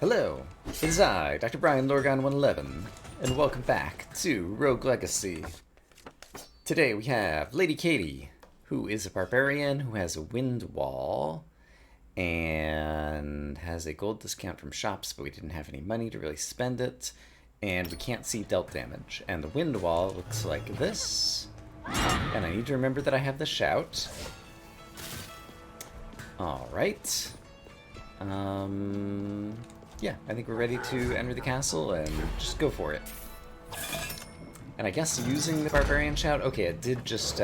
Hello, it is I, Dr. Brian Lorgon 111, and welcome back to Rogue Legacy. Today we have Lady Katie, who is a barbarian who has a wind wall and has a gold discount from shops, but we didn't have any money to really spend it, and we can't see dealt damage. And the wind wall looks like this, and I need to remember that I have the shout. Alright. Yeah, I think we're ready to enter the castle and just go for it. And I guess using the Barbarian Shout, okay, it did just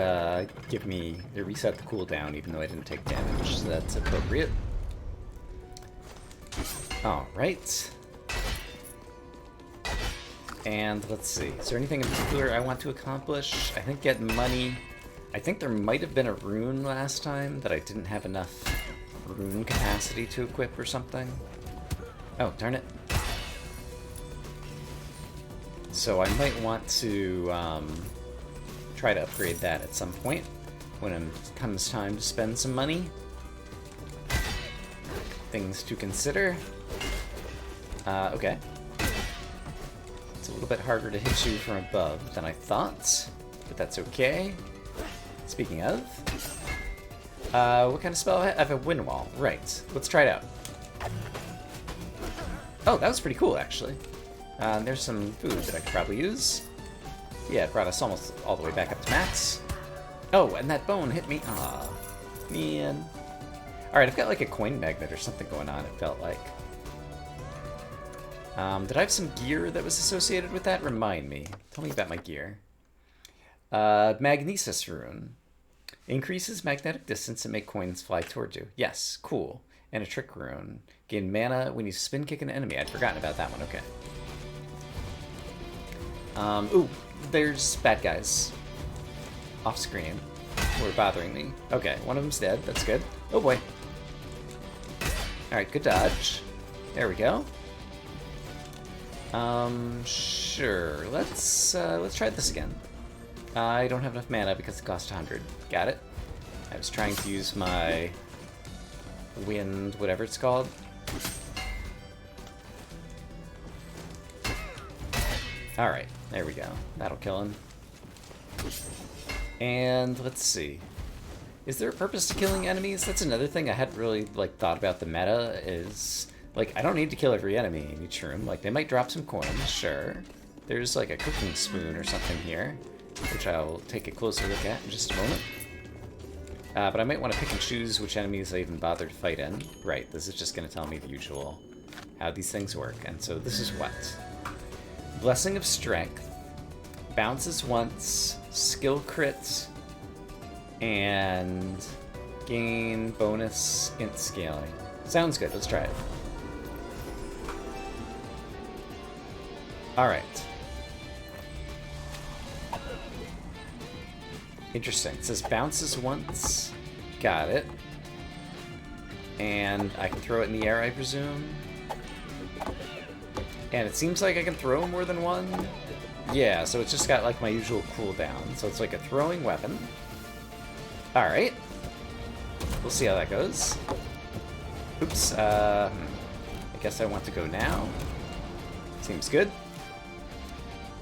give me, it reset the cooldown even though I didn't take damage, so that's appropriate. Alright. And let's see, is there anything in particular I want to accomplish? I think get money. I think there might have been a rune last time that I didn't have enough rune capacity to equip or something. Oh, darn it. So I might want to try to upgrade that at some point when it comes time to spend some money. Things to consider. Okay. It's a little bit harder to hit you from above than I thought, but that's okay. Speaking of, what kind of spell? I have a wind wall. Right. Let's try it out. Oh, that was pretty cool, actually. There's some food that I could probably use. Yeah, it brought us almost all the way back up to max. Oh, and that bone hit me. Aw, man. Alright, I've got like a coin magnet or something going on, it felt like. Did I have some gear that was associated with that? Remind me. Tell me about my gear. Magnesis rune. Increases magnetic distance and make coins fly toward you. Yes, cool. And a trick rune. Gain mana when you spin kick an enemy. I'd forgotten about that one, okay. Ooh, there's bad guys. Off screen. Who are bothering me. Okay, one of them's dead, that's good. Oh boy. Alright, good dodge. There we go. Sure. Let's try this again. I don't have enough mana because it cost 100. Got it. I was trying to use my wind, whatever it's called. Alright, there we go. That'll kill him. And let's see. Is there a purpose to killing enemies? That's another thing I hadn't really thought about the meta is I don't need to kill every enemy in each room. They might drop some coins, sure. There's a cooking spoon or something here, which I'll take a closer look at in just a moment. But I might want to pick and choose which enemies I even bother to fight in. Right, this is just going to tell me the usual, how these things work. And so this is what? Blessing of Strength, bounces once, skill crit, and gain bonus int scaling. Sounds good, let's try it. Alright. Interesting. It says bounces once. Got it. And I can throw it in the air, I presume. And it seems like I can throw more than one. Yeah, so it's just got my usual cooldown. So it's like a throwing weapon. Alright. We'll see how that goes. Oops. I guess I want to go now. Seems good.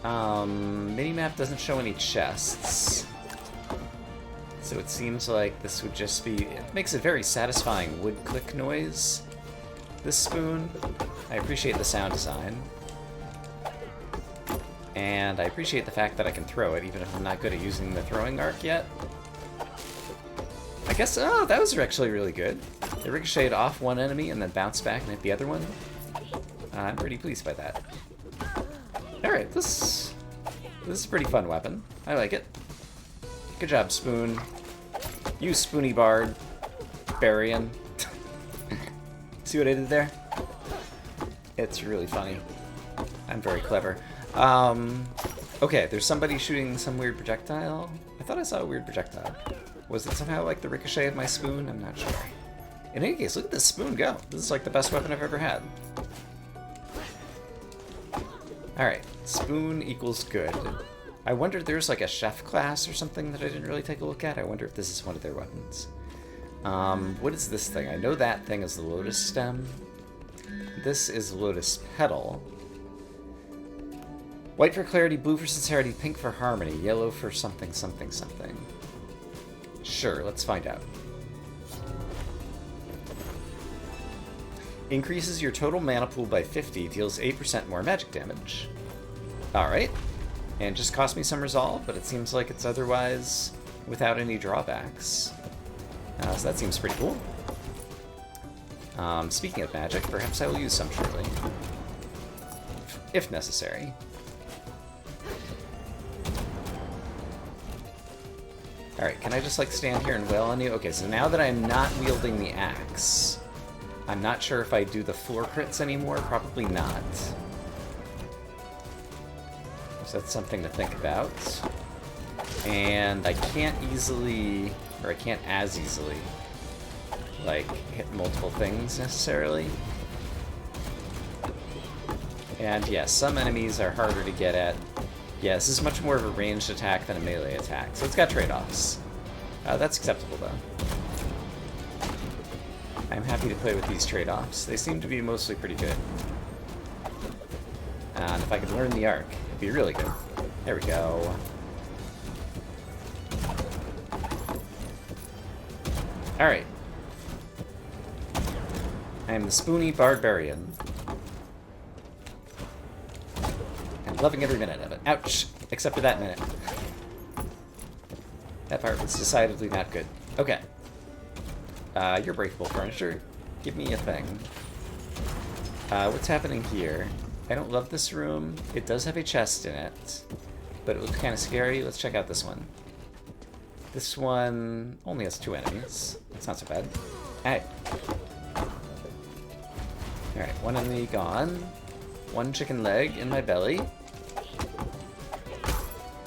Minimap doesn't show any chests. So it seems like this would just be... It makes a very satisfying wood click noise, this spoon. I appreciate the sound design. And I appreciate the fact that I can throw it, even if I'm not good at using the throwing arc yet. I guess... Oh, that was actually really good. It ricocheted off one enemy and then bounced back and hit the other one. I'm pretty pleased by that. Alright, this is a pretty fun weapon. I like it. Good job, Spoon. You Spoony Bard. Barian. See what I did there? It's really funny. I'm very clever. Okay, there's somebody shooting some weird projectile. I thought I saw a weird projectile. Was it somehow the ricochet of my spoon? I'm not sure. In any case, look at this spoon go. This is the best weapon I've ever had. Alright, spoon equals good. I wonder if there's a chef class or something that I didn't really take a look at. I wonder if this is one of their weapons. What is this thing? I know that thing is the lotus stem. this is Lotus Petal. White for clarity, blue for sincerity, pink for harmony, yellow for something, something, something. Sure, let's find out. Increases your total mana pool by 50, deals 8% more magic damage. Alright. And just cost me some resolve, but it seems like it's otherwise without any drawbacks. So that seems pretty cool. Speaking of magic, perhaps I will use some shortly. If necessary. Alright, can I just, like, stand here and wail on you? Okay, so now that I'm not wielding the axe, I'm not sure if I do the floor crits anymore. Probably not. So that's something to think about. And I can't easily, or I can't as easily, like, hit multiple things necessarily. And yeah, some enemies are harder to get at. Yeah, this is much more of a ranged attack than a melee attack, so it's got trade-offs. That's acceptable, though. I'm happy to play with these trade-offs. They seem to be mostly pretty good. And if I could learn the arc, it'd be really good. There we go. Alright. I am the Spoony Barbarian. I'm loving every minute of it. Ouch! Except for that minute. That part was decidedly not good. Okay. You're breakable furniture. Give me a thing. What's happening here? I don't love this room. It does have a chest in it, but it looks kind of scary. Let's check out this one. This one only has 2 enemies. That's not so bad. Hey. Alright, 1 enemy gone. 1 chicken leg in my belly.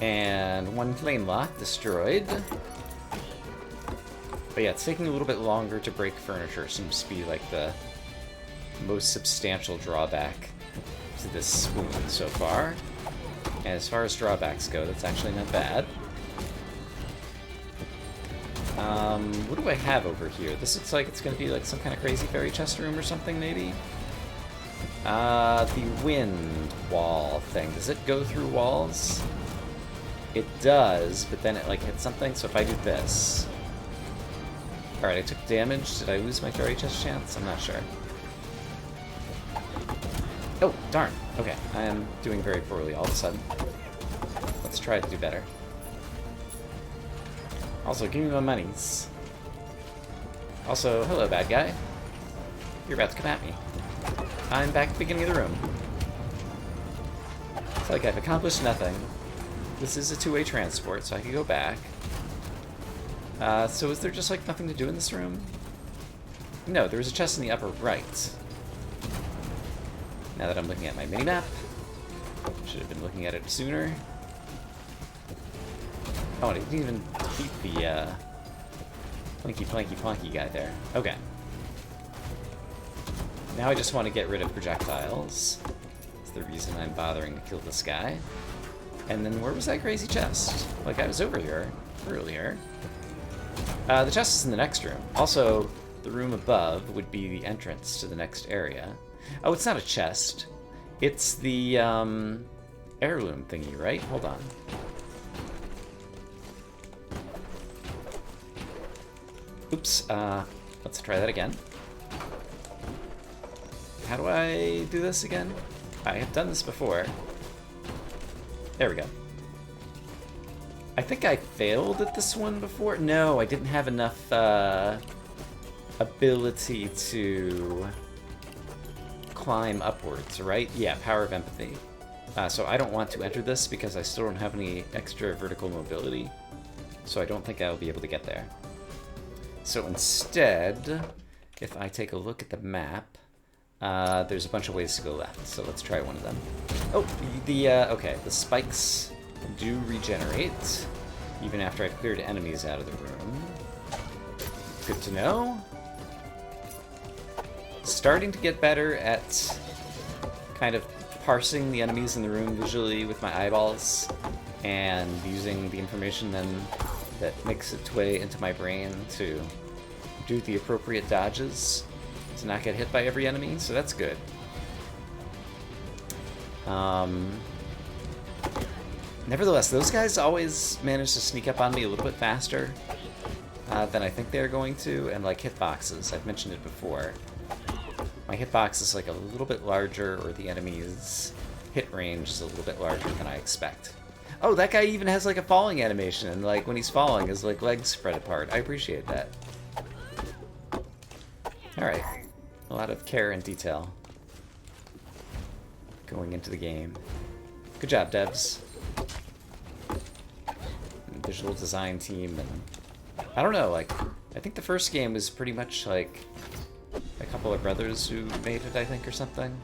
And 1 flame lock destroyed. But yeah, it's taking a little bit longer to break furniture. Seems to be like the most substantial drawback to this spoon so far. And as far as drawbacks go, that's actually not bad. What do I have over here? This looks like it's going to be like some kind of crazy fairy chest room or something, maybe? The wind wall thing. Does it go through walls? It does, but then it like hits something, so if I do this... Alright, I took damage. Did I lose my fairy chest chance? I'm not sure. Oh, darn. Okay, I am doing very poorly all of a sudden. Let's try to do better. Also, give me my monies. Also, hello, bad guy. You're about to come at me. I'm back at the beginning of the room. It's like I've accomplished nothing. This is a 2-way transport, so I can go back. So is there just, like, nothing to do in this room? No, there was a chest in the upper right. Now that I'm looking at my minimap. Should have been looking at it sooner. Oh, and I didn't even defeat the, Plinky Planky Plonky guy there. Okay. Now I just want to get rid of projectiles. That's the reason I'm bothering to kill this guy. And then where was that crazy chest? Like, I was over here earlier. The chest is in the next room. Also, the room above would be the entrance to the next area. Oh, it's not a chest. It's the, heirloom thingy, right? Hold on. Oops, let's try that again. How do I do this again? I have done this before. There we go. I think I failed at this one before. No, I didn't have enough ability to climb upwards, right? Yeah, power of empathy. So I don't want to enter this because I still don't have any extra vertical mobility. So I don't think I'll be able to get there. So instead, if I take a look at the map, there's a bunch of ways to go left. So let's try one of them. Oh, okay, the spikes do regenerate, even after I've cleared enemies out of the room. Good to know. Starting to get better at kind of parsing the enemies in the room visually with my eyeballs, and using the information then that makes its way into my brain to do the appropriate dodges to not get hit by every enemy, so that's good. Nevertheless, those guys always manage to sneak up on me a little bit faster than I think they're going to, and like hitboxes, I've mentioned it before. My hitbox is like a little bit larger, or the enemy's hit range is a little bit larger than I expect. Oh, that guy even has like a falling animation, and like when he's falling, his like legs spread apart. I appreciate that. Alright. A lot of care and detail going into the game. Good job, devs. And visual design team, and I don't know, like, I think the first game was pretty much like a couple of brothers who made it, I think, or something.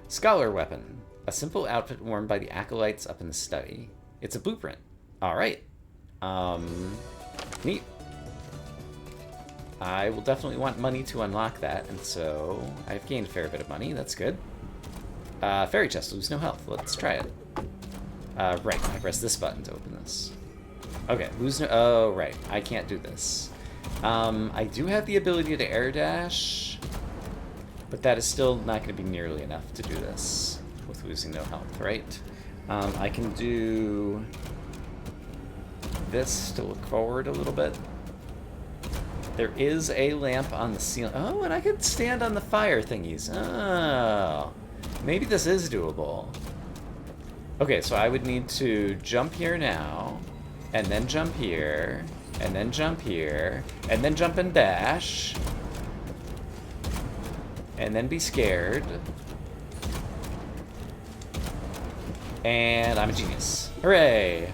Scholar weapon. A simple outfit worn by the acolytes up in the study. It's a blueprint. Alright. Neat. I will definitely want money to unlock that, and so I've gained a fair bit of money. That's good. Fairy chest, lose no health. Let's try it. Right, I press this button to open this. Okay, lose no... Oh, right. I can't do this. I do have the ability to air dash, but that is still not going to be nearly enough to do this with losing no health, right? I can do this to look forward a little bit. There is a lamp on the ceiling. Oh, and I could stand on the fire thingies. Oh, maybe this is doable. Okay, so I would need to jump here now, and then jump here, and then jump here, and then jump and dash, and then be scared. And I'm a genius. Hooray!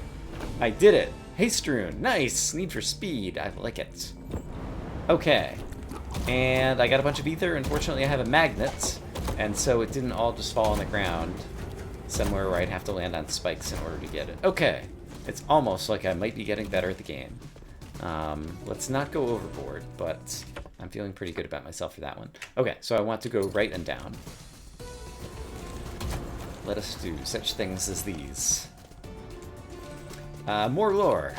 I did it! Haste rune! Nice! Need for speed. I like it. Okay. And I got a bunch of ether. Unfortunately, I have a magnet, and so it didn't all just fall on the ground somewhere where I'd have to land on spikes in order to get it. Okay. It's almost like I might be getting better at the game. Let's not go overboard, but I'm feeling pretty good about myself for that one. Okay, so I want to go right and down. Let us do such things as these. More lore.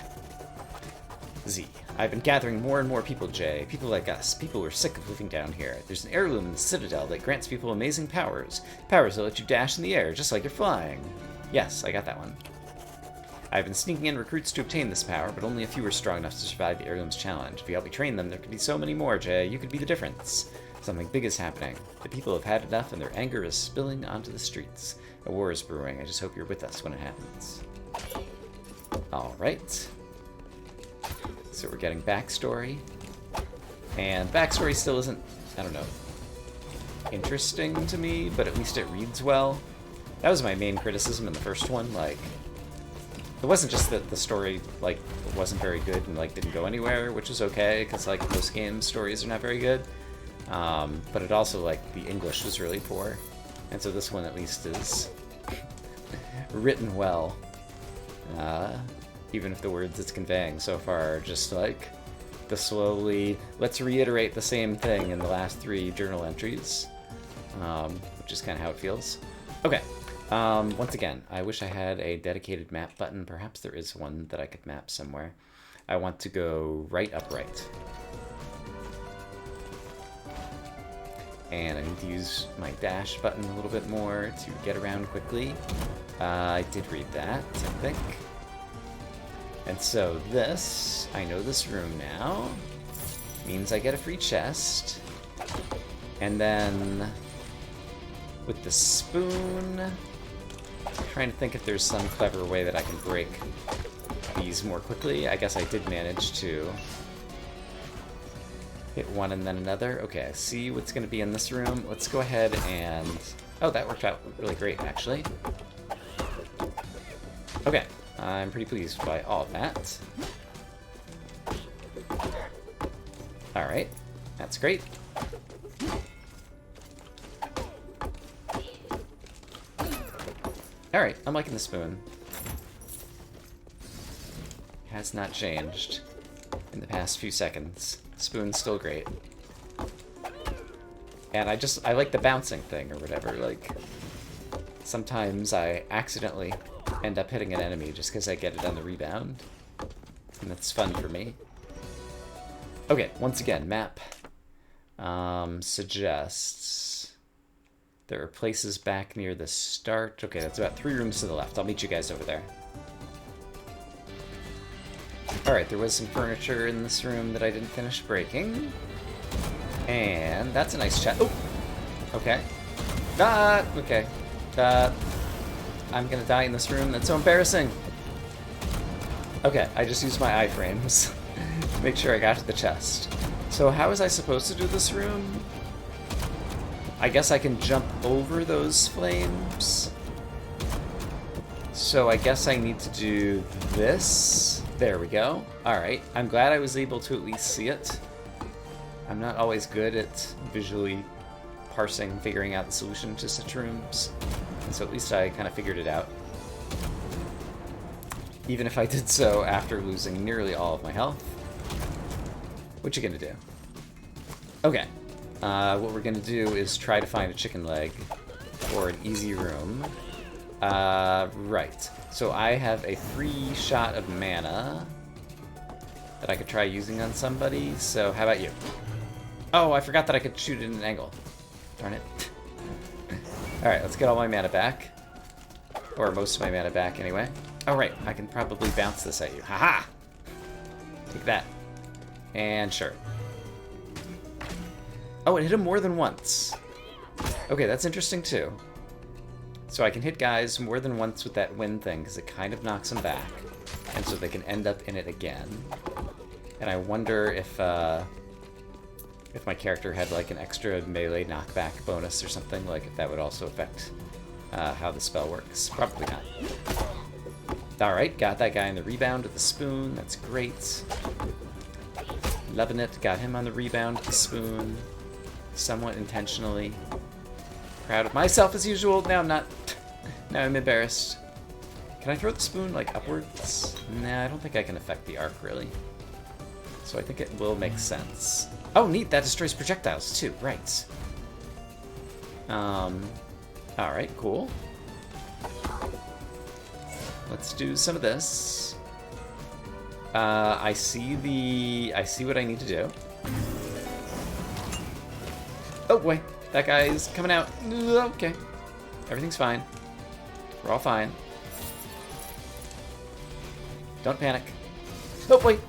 Z. I've been gathering more and more people, Jay. People like us. People who are sick of living down here. There's an heirloom in the Citadel that grants people amazing powers. Powers that let you dash in the air, just like you're flying. Yes, I got that one. I've been sneaking in recruits to obtain this power, but only a few are strong enough to survive the heirloom's challenge. If you help me train them, there could be so many more, Jay. You could be the difference. Something big is happening. The people have had enough, and their anger is spilling onto the streets. A war is brewing. I just hope you're with us when it happens. Alright. So we're getting backstory. And backstory still isn't, I don't know, interesting to me, but at least it reads well. That was my main criticism in the first one, like, it wasn't just that the story, like, wasn't very good and, like, didn't go anywhere, which is okay, because, like, most game stories are not very good. But it also, like, the English was really poor. And so this one, at least, is written well. Even if the words it's conveying so far are just, like, the slowly, let's reiterate the same thing in the last 3 journal entries. Which is kind of how it feels. Okay. Once again, I wish I had a dedicated map button. Perhaps there is one that I could map somewhere. I want to go right, up, right. And I need to use my dash button a little bit more to get around quickly. I did read that, I think. And so this, I know this room now, means I get a free chest. And then with the spoon, I'm trying to think if there's some clever way that I can break these more quickly. I guess I did manage to hit one and then another. Okay, I see what's going to be in this room. Let's go ahead and... Oh, that worked out really great, actually. Okay, I'm pretty pleased by all of that. Alright, that's great. Alright, I'm liking the spoon. It has not changed in the past few seconds. Spoon's still great. And I like the bouncing thing or whatever, like, sometimes I accidentally end up hitting an enemy just because I get it on the rebound. And that's fun for me. Okay, once again, map suggests There are places back near the start. Okay, that's about 3 rooms to the left. I'll meet you guys over there. Alright, there was some furniture in this room that I didn't finish breaking. And that's a nice chest. Oh! Okay. Okay. I'm gonna die in this room. That's so embarrassing. Okay, I just used my iframes to make sure I got to the chest. So how was I supposed to do this room? I guess I can jump over those flames. So I guess I need to do this. There we go. Alright, I'm glad I was able to at least see it. I'm not always good at visually parsing, figuring out the solution to such rooms. And so at least I kind of figured it out. Even if I did so after losing nearly all of my health. What you gonna do? Okay. What we're gonna do is try to find a chicken leg for an easy room. Right. So I have a free shot of mana that I could try using on somebody. So how about you? Oh, I forgot that I could shoot at an angle. Darn it. Alright, let's get all my mana back. Or most of my mana back, anyway. Oh, right. I can probably bounce this at you. Haha! Take that. And sure. Oh, it hit him more than once. Okay, that's interesting, too. So I can hit guys more than once with that wind thing, because it kind of knocks them back. And so they can end up in it again. And I wonder if my character had, like, an extra melee knockback bonus or something, like if that would also affect how the spell works. Probably not. Alright, got that guy in the rebound with the spoon. That's great. Loving it. Got him on the rebound with the spoon. Somewhat intentionally. Proud of myself as usual. Now I'm not. Now I'm embarrassed. Can I throw the spoon, like, upwards? Nah, I don't think I can affect the arc, really. So I think it will make sense. Oh, neat. That destroys projectiles, too. Right. Alright, cool. Let's do some of this. I see what I need to do. Oh boy, that guy's coming out. Okay. Everything's fine. We're all fine. Don't panic. Oh boy.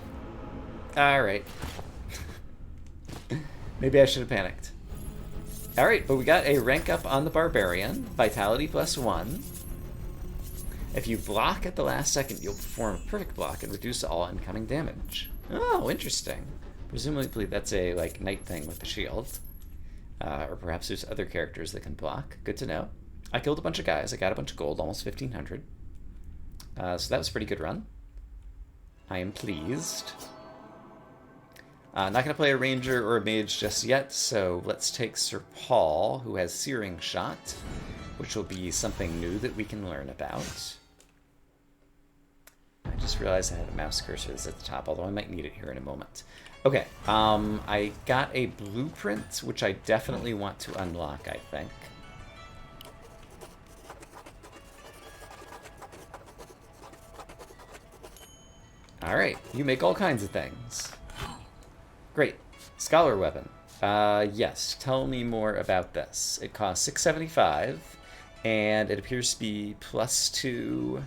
Alright. Maybe I should have panicked. Alright, but we got a rank up on the Barbarian. Vitality +1. If you block at the last second, you'll perform a perfect block and reduce all incoming damage. Oh, interesting. Presumably that's a, like, knight thing with the shield. Or perhaps there's other characters that can block. Good to know. I killed a bunch of guys. I got a bunch of gold, almost 1,500. So that was a pretty good run. I am pleased. Not going to play a ranger or a mage just yet, so let's take Sir Paul, who has Searing Shot, which will be something new that we can learn about. I just realized I had a mouse cursor that's at the top, although I might need it here in a moment. Okay, I got a blueprint, which I definitely want to unlock, I think. Alright, you make all kinds of things. Great. Scholar weapon. Yes, tell me more about this. It costs $675, and it appears to be +2.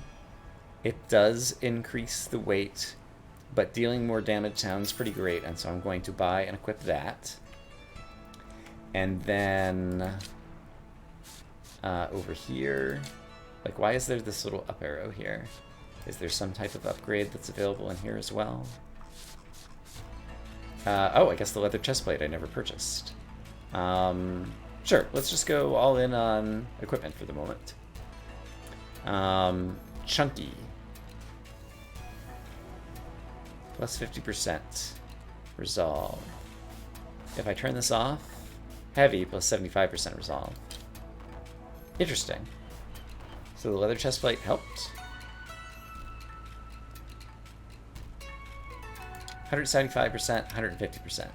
It does increase the weight, but dealing more damage sounds pretty great, and so I'm going to buy and equip that. And then over here, like, why is there this little up arrow here? Is there some type of upgrade that's available in here as well? Oh, I guess the leather chestplate I never purchased. Sure, let's just go all in on equipment for the moment. Chunky. +50%. Resolve. If I turn this off, heavy +75% resolve. Interesting. So the leather chestplate helped. 175%, 150%.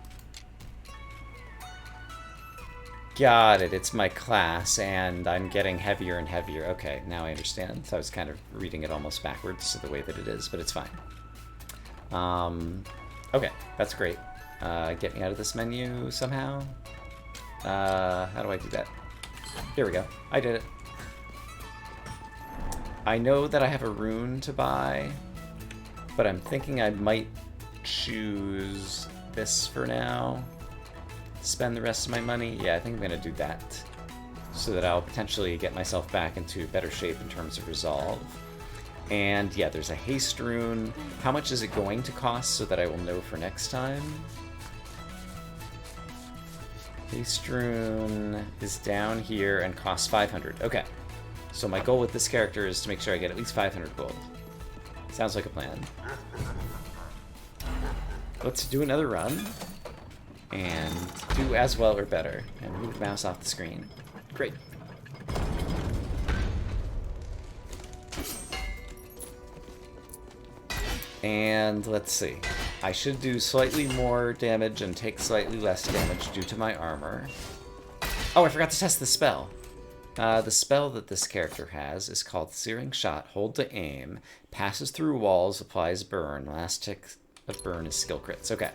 Got it, it's my class, and I'm getting heavier and heavier. Okay, now I understand. So I was kind of reading it almost backwards to the way that it is, but it's fine. Okay, that's great. Get me out of this menu somehow. How do I do that? Here we go. I did it. I know that I have a rune to buy, but I'm thinking I might choose this for now. Spend the rest of my money. Yeah, I think I'm going to do that, so that I'll potentially get myself back into better shape in terms of resolve. And yeah, there's a haste rune. How much is it going to cost so that I will know for next time? Haste rune is down here and costs 500. Okay. So my goal with this character is to make sure I get at least 500 gold. Sounds like a plan. Let's do another run. And do as well or better. And move the mouse off the screen. Great. And let's see. I should do slightly more damage and take slightly less damage due to my armor. Oh, I forgot to test the spell. The spell that this character has is called Searing Shot. Hold to aim. Passes through walls. Applies burn. Last tick of burn is skill crits. Okay.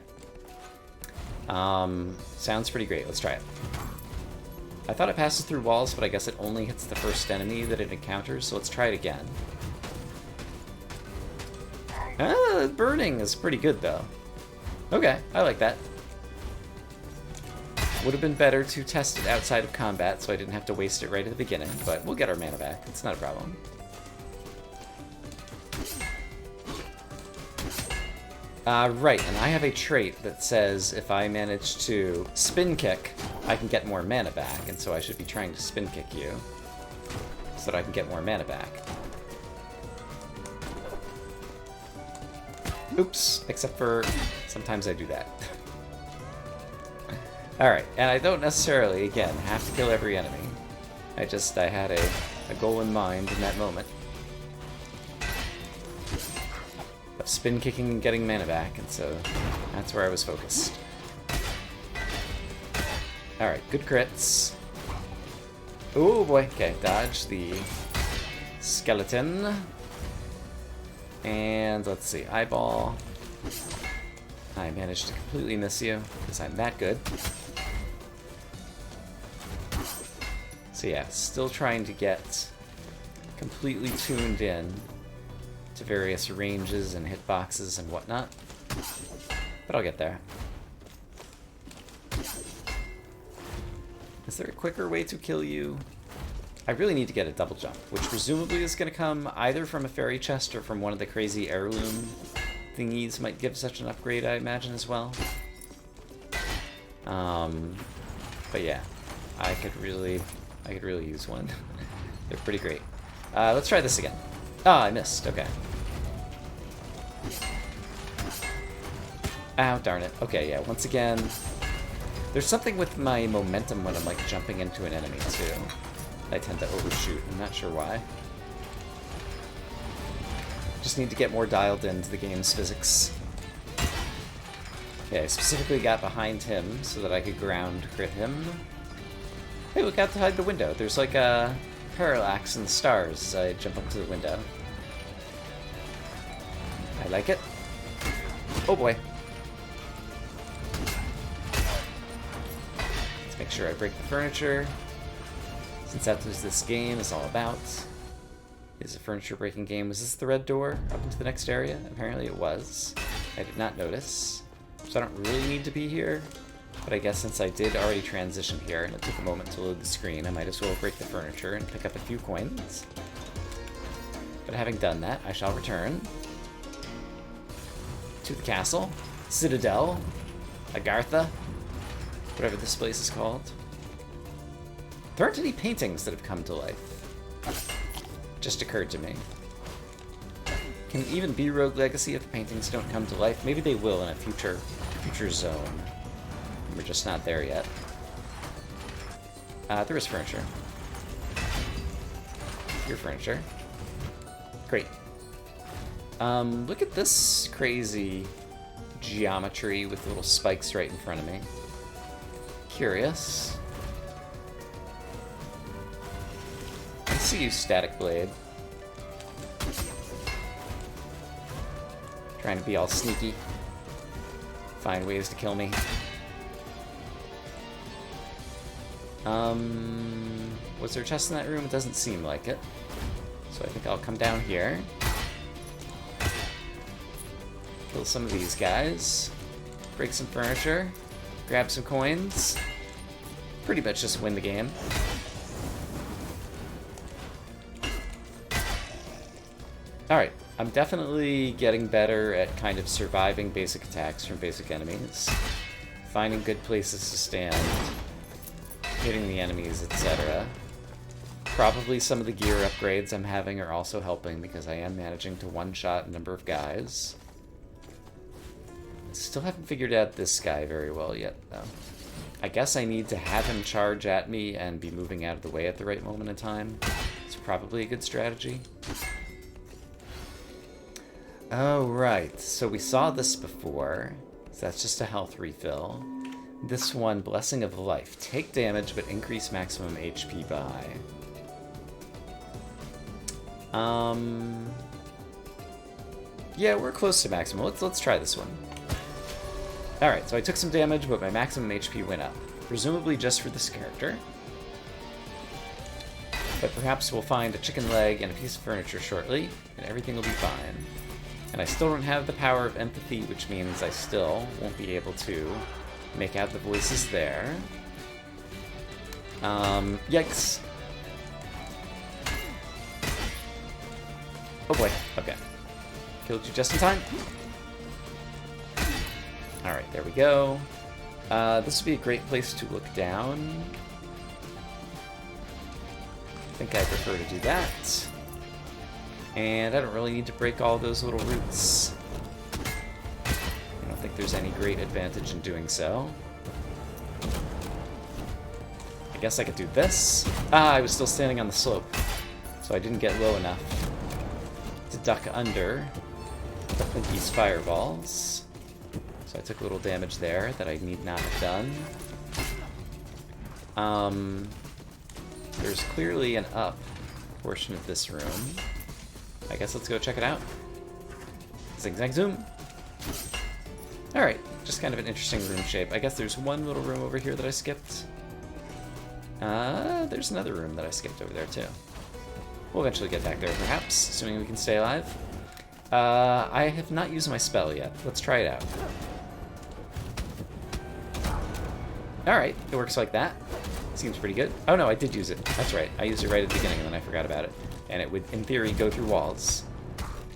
Sounds pretty great. Let's try it. I thought it passes through walls, but I guess it only hits the first enemy that it encounters, so let's try it again. Ah, burning is pretty good, though. Okay, I like that. Would have been better to test it outside of combat, so I didn't have to waste it right at the beginning, but we'll get our mana back. It's not a problem. Right, and I have a trait that says if I manage to spin kick, I can get more mana back, and so I should be trying to spin kick you so that I can get more mana back. Oops, except for sometimes I do that. Alright, and I don't necessarily, again, have to kill every enemy. I had a goal in mind in that moment of spin kicking and getting mana back, and so that's where I was focused. Alright, good crits. Oh boy, okay, dodge the skeleton. And let's see, eyeball. I managed to completely miss you, because I'm that good. So yeah, still trying to get completely tuned in to various ranges and hitboxes and whatnot. But I'll get there. Is there a quicker way to kill you? I really need to get a double jump, which presumably is going to come either from a fairy chest or from one of the crazy heirloom thingies. Might give such an upgrade, I imagine, as well. But yeah, I could really use one. They're pretty great. Let's try this again. Ah, I missed. Okay. Ow, darn it. Okay, yeah, once again, there's something with my momentum when I'm, like, jumping into an enemy, too. I tend to overshoot. I'm not sure why. Just need to get more dialed into the game's physics. Okay, I specifically got behind him so that I could ground crit him. Hey, look out behind the window. There's like a parallax in the stars as I jump up to the window. I like it. Oh boy. Let's make sure I break the furniture. Since that's what this game is all about. Is a furniture breaking game. Was this the red door up into the next area? Apparently it was. I did not notice. So I don't really need to be here. But I guess since I did already transition here and it took a moment to load the screen, I might as well break the furniture and pick up a few coins. But having done that, I shall return to the castle, Citadel, Agartha, whatever this place is called. There aren't any paintings that have come to life. Just occurred to me. Can it even be Rogue Legacy if the paintings don't come to life? Maybe they will in a future zone. We're just not there yet. There is furniture. Your furniture. Great. Look at this crazy geometry with little spikes right in front of me. Curious. I see you, Static Blade. Trying to be all sneaky. Find ways to kill me. Was there a chest in that room? It doesn't seem like it. So I think I'll come down here. Kill some of these guys. Break some furniture. Grab some coins. Pretty much just win the game. Alright, I'm definitely getting better at kind of surviving basic attacks from basic enemies. Finding good places to stand. Hitting the enemies, etc. Probably some of the gear upgrades I'm having are also helping because I am managing to one-shot a number of guys. Still haven't figured out this guy very well yet, though. I guess I need to have him charge at me and be moving out of the way at the right moment in time. It's probably a good strategy. Oh, right. So we saw this before. So that's just a health refill. This one, Blessing of Life. Take damage, but increase maximum HP by. Yeah, we're close to maximum. Let's try this one. Alright, so I took some damage, but my maximum HP went up. Presumably just for this character. But perhaps we'll find a chicken leg and a piece of furniture shortly, and everything will be fine. And I still don't have the power of empathy, which means I still won't be able to make out the voices there. Yikes. Oh boy, okay. Killed you just in time. Alright, there we go. This would be a great place to look down. I think I prefer to do that. And I don't really need to break all those little roots. I don't think there's any great advantage in doing so. I guess I could do this. Ah, I was still standing on the slope, so I didn't get low enough to duck under the Plinky's fireballs. So I took a little damage there that I need not have done. There's clearly an up portion of this room. I guess let's go check it out. Zigzag zoom. Alright, just kind of an interesting room shape. I guess there's one little room over here that I skipped. There's another room that I skipped over there too. We'll eventually get back there perhaps, assuming we can stay alive. I have not used my spell yet. Let's try it out. Alright, it works like that. Seems pretty good. Oh no, I did use it. That's right. I used it right at the beginning and then I forgot about it. And it would, in theory, go through walls.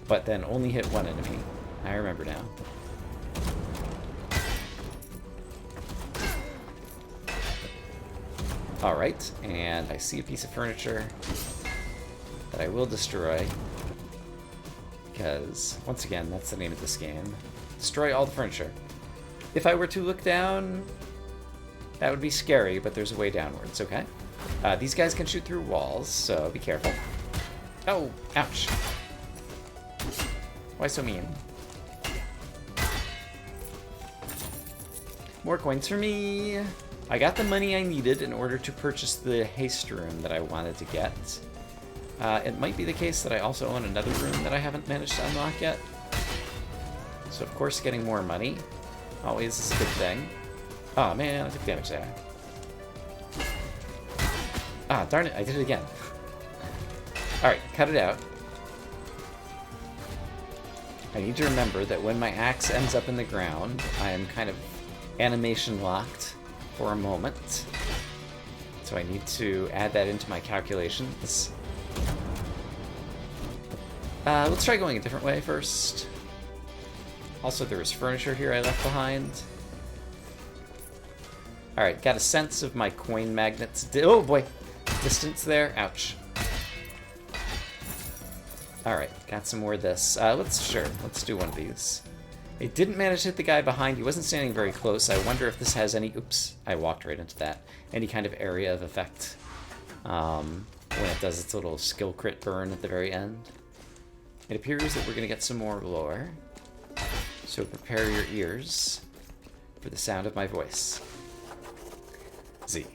But then only hit one enemy. I remember now. Alright, and I see a piece of furniture that I will destroy. Because, once again, that's the name of this game. Destroy all the furniture. If I were to look down, that would be scary, but there's a way downwards, okay? These guys can shoot through walls, so be careful. Oh, ouch. Why so mean? More coins for me. I got the money I needed in order to purchase the haste room that I wanted to get. It might be the case that I also own another room that I haven't managed to unlock yet. So of course getting more money always is a good thing. Oh man, I took damage there. Ah, darn it, I did it again. Alright, cut it out. I need to remember that when my axe ends up in the ground, I am kind of animation locked for a moment. So I need to add that into my calculations. Let's try going a different way first. Also, there was furniture here I left behind. Alright, got a sense of my coin magnets. Oh boy! Distance there. Ouch. Alright, got some more of this. Let's do one of these. It didn't manage to hit the guy behind. He wasn't standing very close. I wonder if this has any... Oops, I walked right into that. Any kind of area of effect when it does its little skill crit burn at the very end. It appears that we're going to get some more lore. So prepare your ears for the sound of my voice. Z.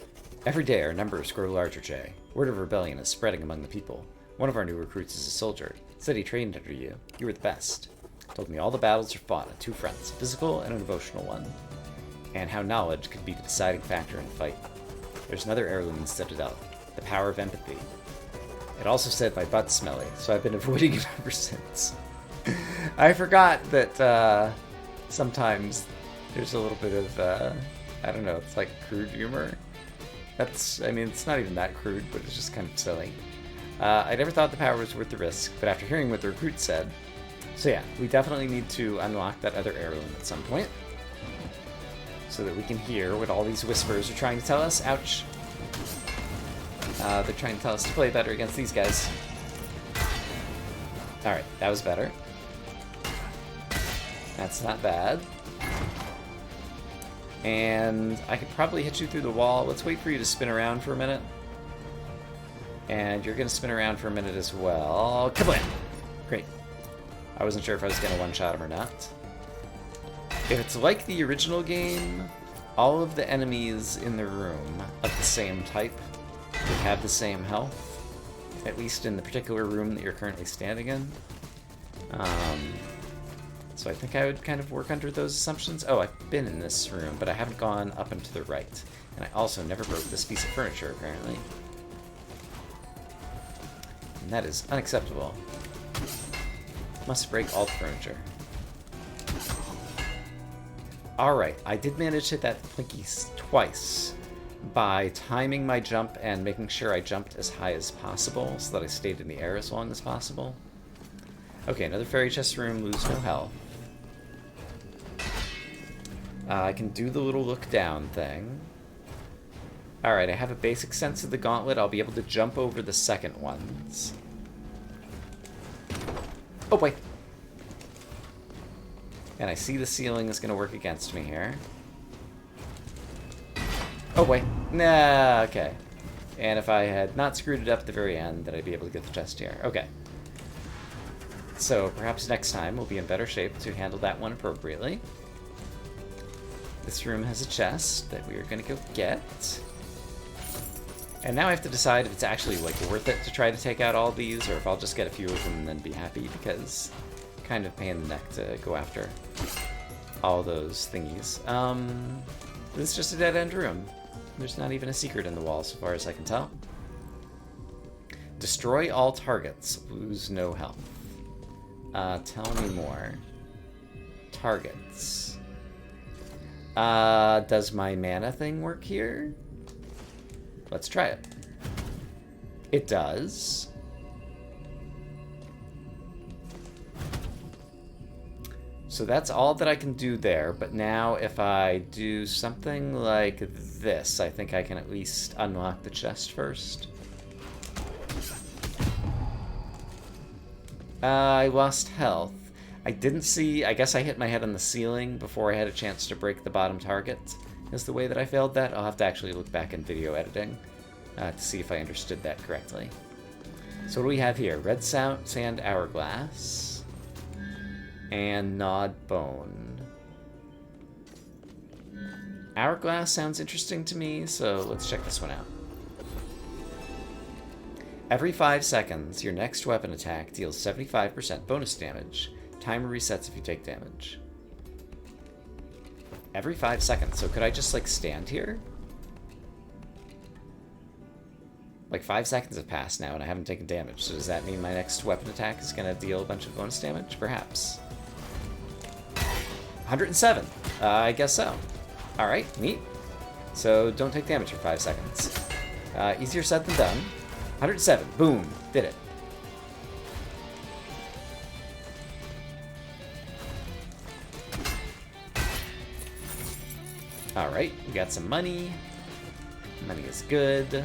Every day our numbers grow larger, Jay. Word of rebellion is spreading among the people. One of our new recruits is a soldier. Said he trained under you. You were the best. Told me all the battles are fought on two fronts, a physical and an emotional one. And how knowledge could be the deciding factor in a fight. There's another heirloom in Citadel. The Power of Empathy. It also said my butt's smelly, so I've been avoiding it ever since. I forgot that sometimes there's a little bit of, I don't know, it's like crude humor. I mean, it's not even that crude, but it's just kind of silly. I never thought the power was worth the risk, but after hearing what the recruit said... So yeah, we definitely need to unlock that other heirloom at some point, so that we can hear what all these whispers are trying to tell us. Ouch. They're trying to tell us to play better against these guys. Alright, that was better. That's not bad. And I could probably hit you through the wall. Let's wait for you to spin around for a minute. And you're going to spin around for a minute as well. Kablam! Great. I wasn't sure if I was going to one-shot him or not. If it's like the original game, all of the enemies in the room of the same type would have the same health, at least in the particular room that you're currently standing in. So I think I would kind of work under those assumptions. Oh, I've been in this room, but I haven't gone up and to the right. And I also never broke this piece of furniture, apparently. And that is unacceptable. Must break all the furniture. Alright, I did manage to hit that Plinky twice by timing my jump and making sure I jumped as high as possible so that I stayed in the air as long as possible. Okay, another fairy chest room, lose no health. I can do the little look down thing. Alright, I have a basic sense of the gauntlet. I'll be able to jump over the second ones. Oh boy! And I see the ceiling is going to work against me here. Oh boy. Nah, okay. And if I had not screwed it up at the very end, then I'd be able to get the chest here. Okay. So perhaps next time we'll be in better shape to handle that one appropriately. This room has a chest that we are going to go get. And now I have to decide if it's actually like worth it to try to take out all these, or if I'll just get a few of them and then be happy, because kind of pain in the neck to go after all those thingies. This is just a dead-end room. There's not even a secret in the wall, so far as I can tell. Destroy all targets. Lose no health. Tell me more. Targets. Does my mana thing work here? Let's try it. It does. So that's all that I can do there, but now if I do something like this, I think I can at least unlock the chest first. I lost health. I didn't see... I guess I hit my head on the ceiling before I had a chance to break the bottom target, is the way that I failed that. I'll have to actually look back in video editing to see if I understood that correctly. So what do we have here? Red Sand Hourglass and Gnawed Bone. Hourglass sounds interesting to me, so let's check this one out. Every 5 seconds, your next weapon attack deals 75% bonus damage. Timer resets if you take damage. Every 5 seconds, so could I just, like, stand here? Like, 5 seconds have passed now and I haven't taken damage, so does that mean my next weapon attack is going to deal a bunch of bonus damage? Perhaps. 107! I guess so. Alright, neat. So, don't take damage for 5 seconds. Easier said than done. 107, boom, did it. Alright, we got some money. Money is good.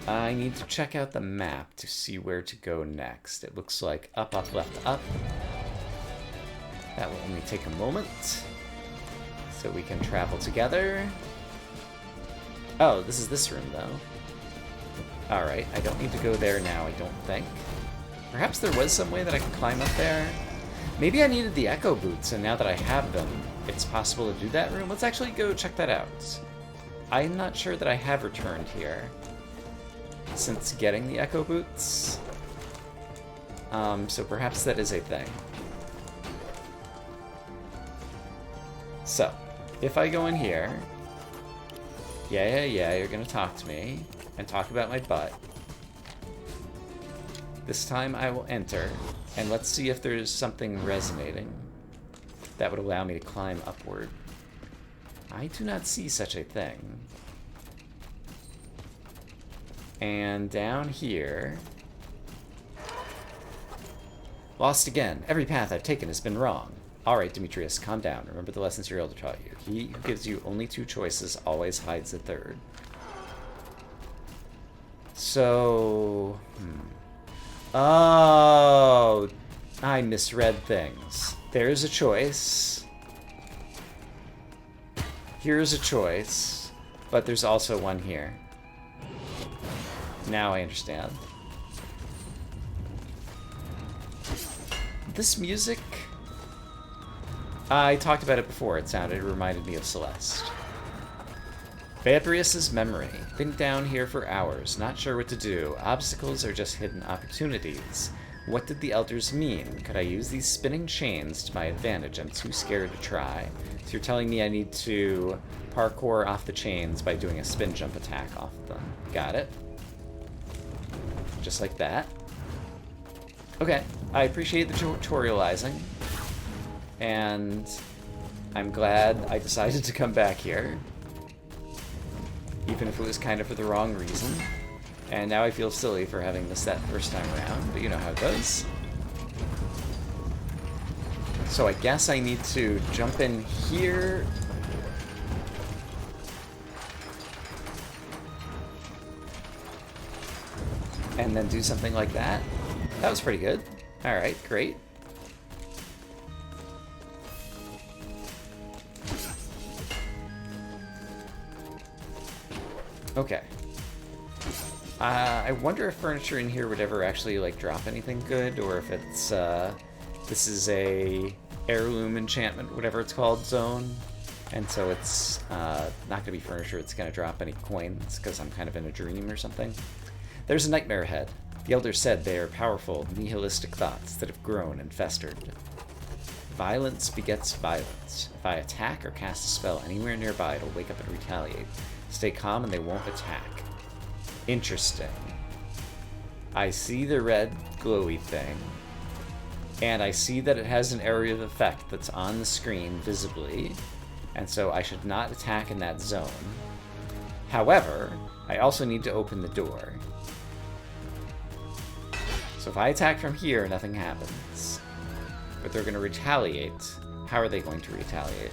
I need to check out the map to see where to go next. It looks like up, up, left, up. That will only take a moment. So we can travel together. Oh, this is this room, though. Alright, I don't need to go there now, I don't think. Perhaps there was some way that I could climb up there. Maybe I needed the Echo Boots, and now that I have them, it's possible to do that room. Let's actually go check that out. I'm not sure that I have returned here since getting the Echo Boots. So perhaps that is a thing. So, if I go in here, Yeah, you're gonna talk to me. And talk about my butt. This time I will enter. And let's see if there's something resonating that would allow me to climb upward. I do not see such a thing. And down here... Lost again. Every path I've taken has been wrong. Alright, Demetrius, calm down. Remember the lessons your elder taught you. He who gives you only two choices always hides a third. So... Oh... I misread things. There's a choice. Here's a choice. But there's also one here. Now I understand. This music... I talked about it before. It reminded me of Celeste. Vabrius's memory. Been down here for hours, not sure what to do. Obstacles are just hidden opportunities. What did the elders mean? Could I use these spinning chains to my advantage? I'm too scared to try. So you're telling me I need to parkour off the chains by doing a spin jump attack off them. Got it. Just like that. Okay, I appreciate the tutorializing. And I'm glad I decided to come back here. Even if it was kind of for the wrong reason. And now I feel silly for having missed that first time around, but you know how it goes. So I guess I need to jump in here. And then do something like that. That was pretty good. Alright, great. Okay. I wonder if furniture in here would ever actually, like, drop anything good, or if it's, this is a heirloom enchantment, whatever it's called, zone. And so it's, not gonna be furniture, it's gonna drop any coins, because I'm kind of in a dream or something. There's a nightmare ahead. The elders said they are powerful, nihilistic thoughts that have grown and festered. Violence begets violence. If I attack or cast a spell anywhere nearby, it'll wake up and retaliate. Stay calm and they won't attack. Interesting. I see the red glowy thing, and I see that it has an area of effect that's on the screen visibly, and so I should not attack in that zone. However, I also need to open the door. So if I attack from here, nothing happens. But they're going to retaliate. How are they going to retaliate?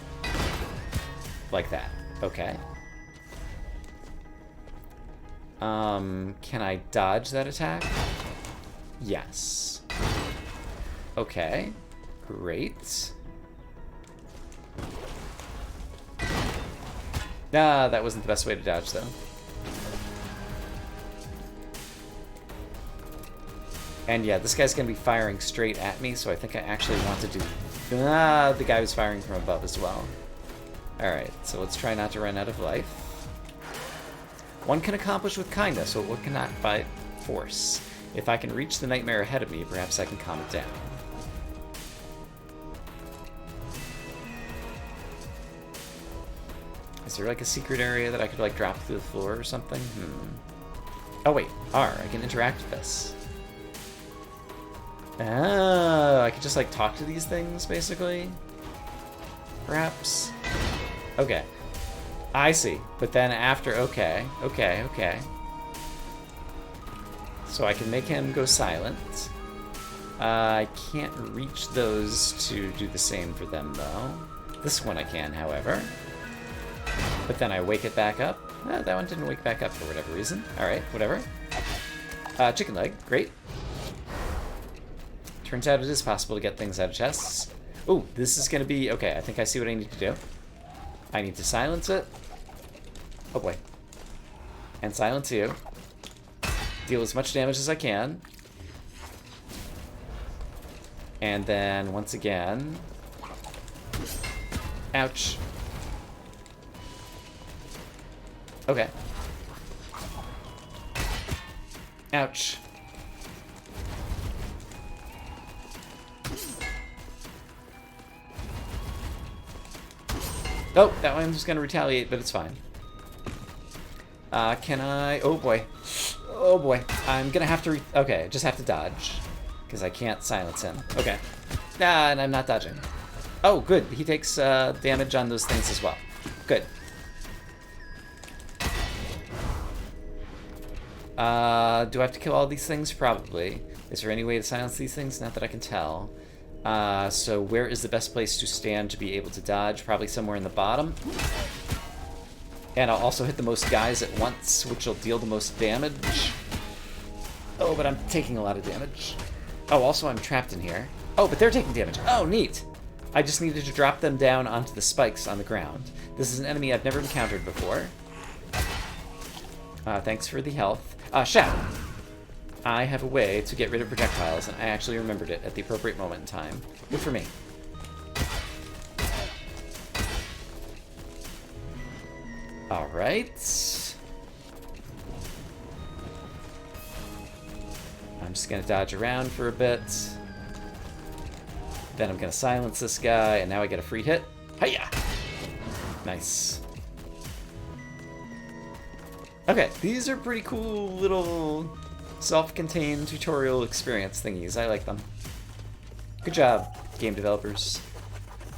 Like that. Okay. Can I dodge that attack? Yes. Okay. Great. Ah, that wasn't the best way to dodge, though. And yeah, this guy's gonna be firing straight at me, so I think I actually want to do... Ah, the guy was firing from above as well. Alright, so let's try not to run out of life. One can accomplish with kindness what one cannot by force. If I can reach the nightmare ahead of me, perhaps I can calm it down. Is there like a secret area that I could like drop through the floor or something? Oh wait, R, I can interact with this. Oh, I could just like talk to these things basically? Perhaps? Okay. I see. But then after, okay. So I can make him go silent. I can't reach those to do the same for them though. This one I can, however. But then I wake it back up. That one didn't wake back up for whatever reason. Alright, whatever. Chicken leg, great. Turns out it is possible to get things out of chests. Ooh, this is gonna be... Okay, I think I see what I need to do. I need to silence it. Oh boy. And silence you. Deal as much damage as I can. And then, once again... Ouch. Okay. Ouch. Oh, that one's just gonna retaliate, but it's fine. Can I... Oh, boy. Oh, boy. I'm gonna have to... Okay, just have to dodge. Because I can't silence him. Okay. Nah, and I'm not dodging. Oh, good. He takes damage on those things as well. Good. Do I have to kill all these things? Probably. Is there any way to silence these things? Not that I can tell. So where is the best place to stand to be able to dodge? Probably somewhere in the bottom. And I'll also hit the most guys at once, which will deal the most damage. Oh, but I'm taking a lot of damage. Oh, also I'm trapped in here. Oh, but they're taking damage. Oh, neat. I just needed to drop them down onto the spikes on the ground. This is an enemy I've never encountered before. Thanks for the health. Shout! I have a way to get rid of projectiles, and I actually remembered it at the appropriate moment in time. Good for me. Alright. I'm just gonna dodge around for a bit. Then I'm gonna silence this guy, and now I get a free hit. Hiya! Nice. Okay, these are pretty cool little self-contained tutorial experience thingies. I like them. Good job, game developers.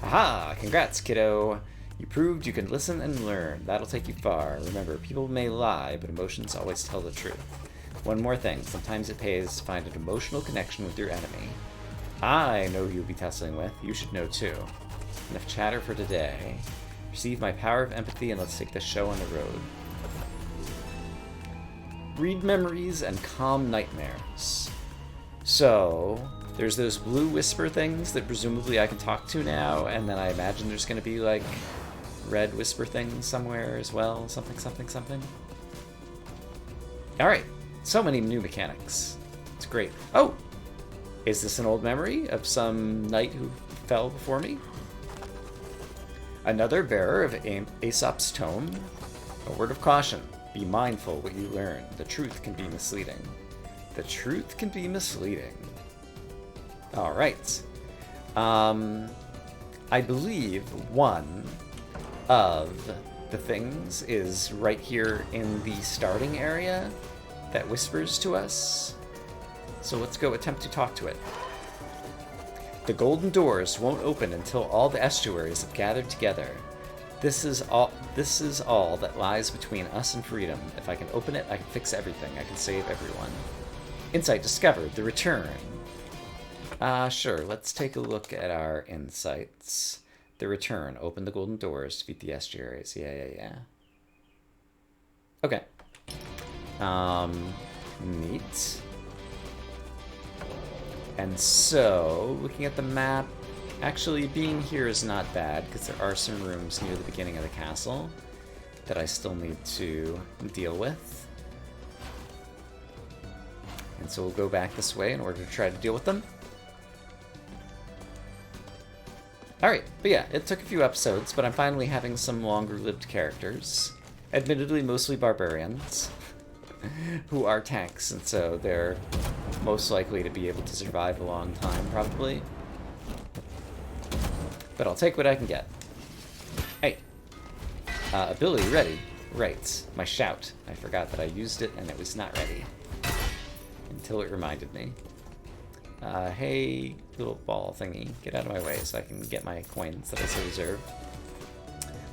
Aha! Congrats, kiddo! You proved you can listen and learn. That'll take you far. Remember, people may lie, but emotions always tell the truth. One more thing, sometimes it pays to find an emotional connection with your enemy. I know who you'll be tussling with. You should know too. Enough chatter for today. Receive my power of empathy and let's take this show on the road. Read memories and calm nightmares. So, there's those blue whisper things that presumably I can talk to now, and then I imagine there's going to be, like, red whisper things somewhere as well. Something, something, something. Alright, so many new mechanics. It's great. Oh! Is this an old memory of some knight who fell before me? Another bearer of Aesop's tome. A word of caution. Be mindful what you learn. The truth can be misleading. The truth can be misleading. Alright. I believe one of the things is right here in the starting area that whispers to us. So let's go attempt to talk to it. The golden doors won't open until all the estuaries have gathered together. This is all that lies between us and freedom. If I can open it, I can fix everything. I can save everyone. Insight discovered. The return. Sure. Let's take a look at our insights. The return. Open the golden doors to beat the estuaries. Yeah. Okay. Neat. And so, looking at the map, actually being here is not bad, because there are some rooms near the beginning of the castle that I still need to deal with. And so we'll go back this way in order to try to deal with them. Alright, but yeah, it took a few episodes, but I'm finally having some longer-lived characters. Admittedly, mostly barbarians, who are tanks, and so they're most likely to be able to survive a long time, probably. But I'll take what I can get. Hey! Ability ready. Right, my shout. I forgot that I used it and it was not ready. Until it reminded me. Hey, little ball thingy. Get out of my way so I can get my coins that I so deserve.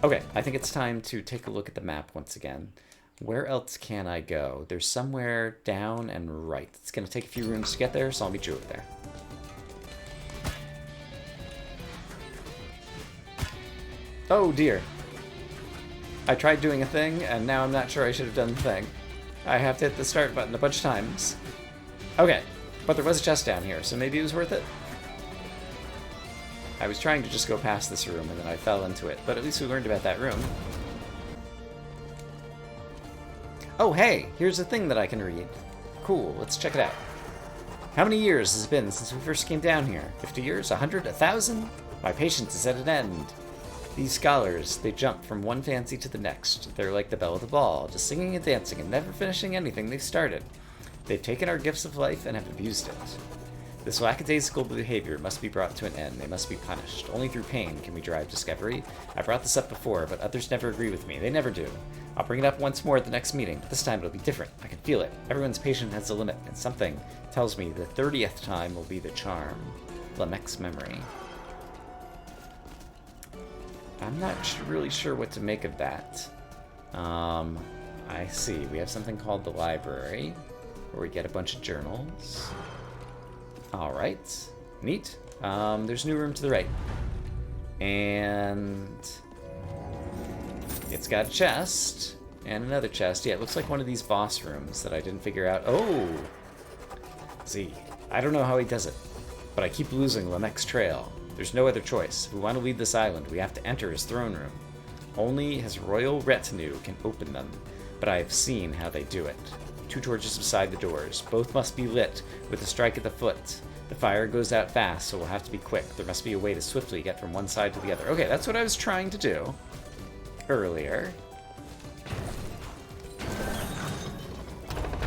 Okay, I think it's time to take a look at the map once again. Where else can I go? There's somewhere down and right. It's going to take a few rooms to get there, so I'll meet you over there. Oh dear. I tried doing a thing, and now I'm not sure I should have done the thing. I have to hit the start button a bunch of times. Okay, but there was a chest down here, so maybe it was worth it? I was trying to just go past this room, and then I fell into it, but at least we learned about that room. Oh, hey! Here's a thing that I can read. Cool, let's check it out. How many years has it been since we first came down here? 50 years? 100? 1,000? My patience is at an end. These scholars, they jump from one fancy to the next. They're like the belle of the ball, just singing and dancing and never finishing anything they started. They've taken our gifts of life and have abused it. This lackadaisical behavior must be brought to an end. They must be punished. Only through pain can we drive discovery. I brought this up before, but others never agree with me. They never do. I'll bring it up once more at the next meeting, but this time it'll be different. I can feel it. Everyone's patience has a limit, and something tells me the 30th time will be the charm. Lamech's memory. I'm not really sure what to make of that. I see. We have something called the library, where we get a bunch of journals. Alright. Neat. There's a new room to the right. And it's got a chest. And another chest. Yeah, it looks like one of these boss rooms that I didn't figure out. Oh! See, I don't know how he does it, but I keep losing Lamech's trail. There's no other choice. If we want to leave this island, we have to enter his throne room. Only his royal retinue can open them, but I have seen how they do it. 2 torches beside the doors. Both must be lit, with a strike at the foot. The fire goes out fast, so we'll have to be quick. There must be a way to swiftly get from one side to the other. Okay, that's what I was trying to do earlier.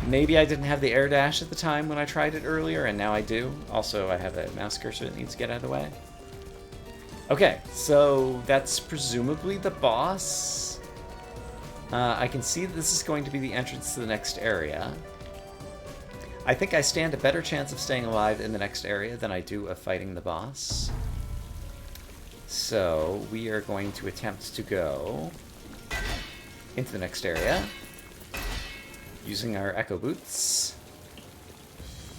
Maybe I didn't have the air dash at the time when I tried it earlier, and now I do. Also, I have a mouse cursor that needs to get out of the way. Okay, so that's presumably the boss. I can see that this is going to be the entrance to the next area. I think I stand a better chance of staying alive in the next area than I do of fighting the boss. So, we are going to attempt to go into the next area using our Echo Boots,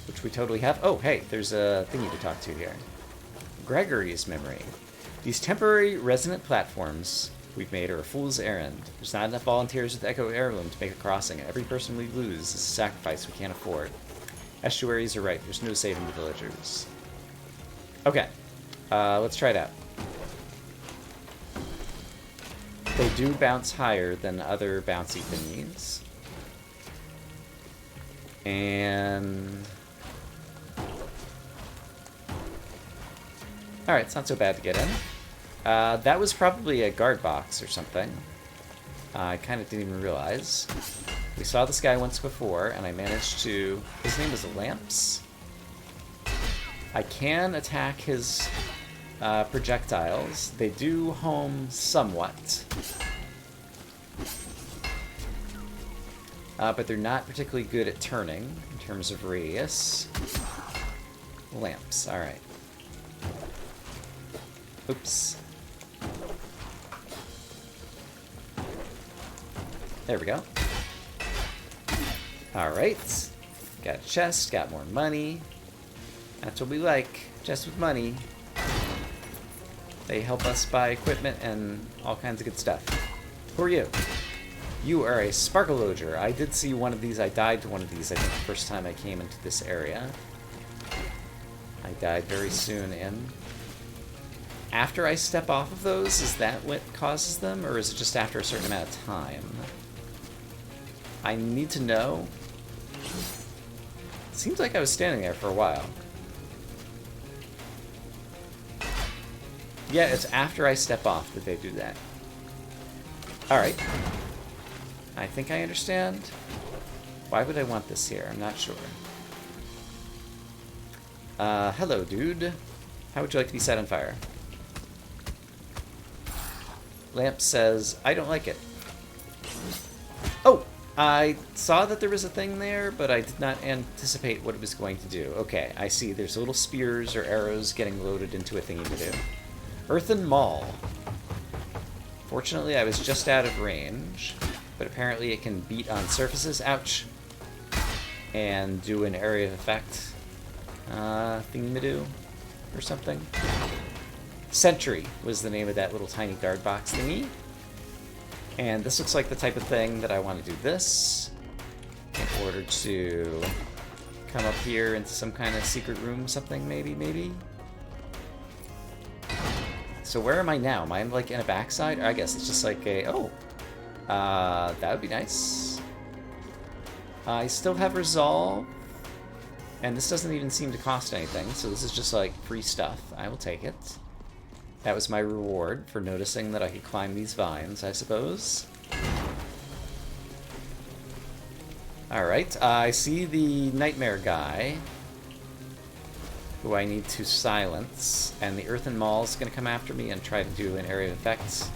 which we totally have. Oh, hey, there's a thingy to talk to here. Gregory's memory. These temporary resonant platforms we've made are a fool's errand. There's not enough volunteers with Echo Heirloom to make a crossing, and every person we lose is a sacrifice we can't afford. Estuaries are right. There's no saving the villagers. Okay. Let's try it out. They do bounce higher than other bouncy thingies. And alright, it's not so bad to get in. That was probably a guard box or something. I kind of didn't even realize. We saw this guy once before, and I managed to... His name was Lamps. I can attack his projectiles. They do home somewhat. But they're not particularly good at turning in terms of radius. Lamps, alright. Oops. There we go. Alright. Got a chest, got more money. That's what we like. Chests with money. They help us buy equipment and all kinds of good stuff. Who are you? You are a Sparkleoger. I did see one of these. I died to one of these, I think, the first time I came into this area. I died very soon in. After I step off of those, is that what causes them? Or is it just after a certain amount of time? I need to know. It seems like I was standing there for a while. Yeah, it's after I step off that they do that. Alright. I think I understand. Why would I want this here? I'm not sure. Hello, dude. How would you like to be set on fire? Lamp says, I don't like it. Oh! I saw that there was a thing there, but I did not anticipate what it was going to do. Okay, I see. There's little spears or arrows getting loaded into a thingy to do. Earthen Maul. Fortunately, I was just out of range, but apparently it can beat on surfaces. Ouch! And do an area of effect thingy-ma-do or something. Sentry was the name of that little tiny guard box thingy. And this looks like the type of thing that I want to do this in order to come up here into some kind of secret room, something, maybe? So where am I now? Am I like in a backside? Or I guess it's just like a... Oh! That would be nice. I still have Resolve. And this doesn't even seem to cost anything, so this is just like free stuff. I will take it. That was my reward for noticing that I could climb these vines, I suppose. Alright, I see the nightmare guy. who I need to silence, and the Earthen Maul is going to come after me and try to do an area of effects.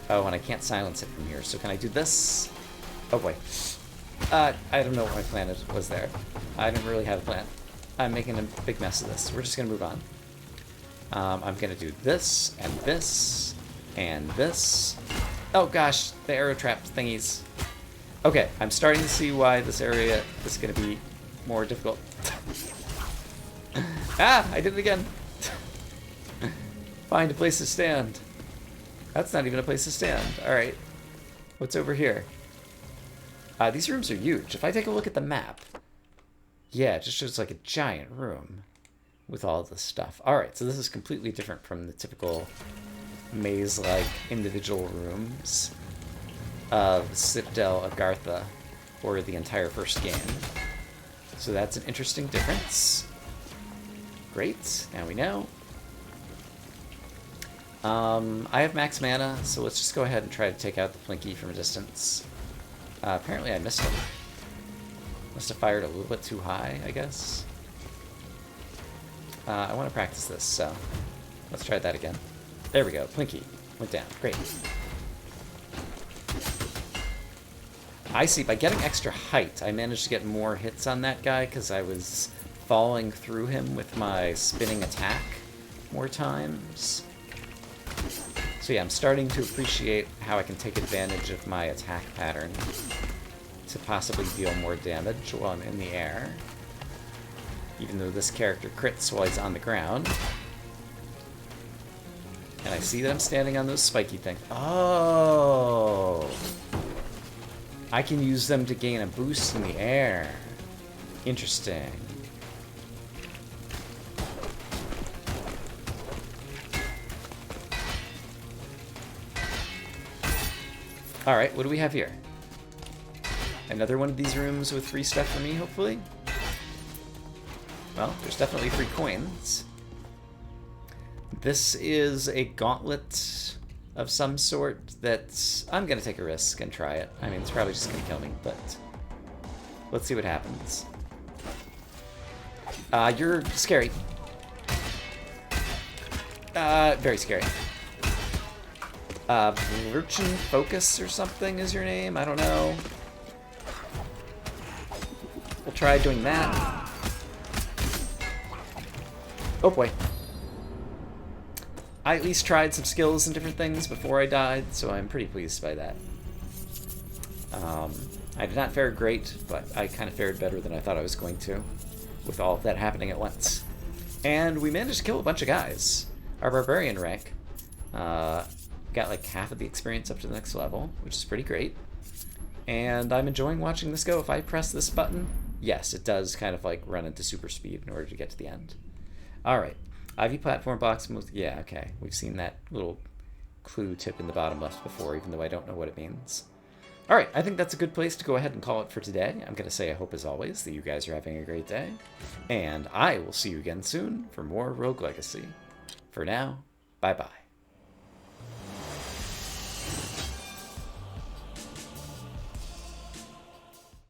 Oh, and I can't silence it from here, so can I do this? Oh boy. I don't know what my plan was there. I didn't really have a plan. I'm making a big mess of this. We're just going to move on. I'm going to do this, and this, and this. Oh gosh, the arrow trap thingies. Okay, I'm starting to see why this area is going to be more difficult. Ah, I did it again. Find a place to stand. That's not even a place to stand. Alright. What's over here? These rooms are huge. If I take a look at the map, yeah, it just shows like a giant room with all this stuff. Alright, so this is completely different from the typical maze-like individual rooms of Citadel Agartha, or the entire first game. So that's an interesting difference. Great, now we know. I have max mana, so let's just go ahead and try to take out the Plinky from a distance. Apparently I missed him. Must have fired a little bit too high, I guess. I want to practice this, so let's try that again. There we go, Plinky went down, great. I see, by getting extra height, I managed to get more hits on that guy because I was falling through him with my spinning attack more times. So yeah, I'm starting to appreciate how I can take advantage of my attack pattern to possibly deal more damage while I'm in the air. Even though this character crits while he's on the ground. And I see that I'm standing on those spiky things. Oh! I can use them to gain a boost in the air. Interesting. Alright, what do we have here? Another one of these rooms with free stuff for me, hopefully? Well, there's definitely free coins. This is a gauntlet of some sort that I'm going to take a risk and try it. I mean, it's probably just going to kill me, but let's see what happens. You're scary. Very scary. Lurchin Focus or something is your name? I don't know. We'll try doing that. Oh boy. I at least tried some skills and different things before I died, so I'm pretty pleased by that. I did not fare great, but I kind of fared better than I thought I was going to, with all of that happening at once. And we managed to kill a bunch of guys. Our Barbarian rank got like half of the experience up to the next level, which is pretty great. And I'm enjoying watching this go. If I press this button, yes, it does kind of like run into super speed in order to get to the end. Alright, IV platform box, yeah, okay. We've seen that little clue tip in the bottom left before, even though I don't know what it means. Alright, I think that's a good place to go ahead and call it for today. I'm going to say I hope, as always, that you guys are having a great day. And I will see you again soon for more Rogue Legacy. For now, bye-bye.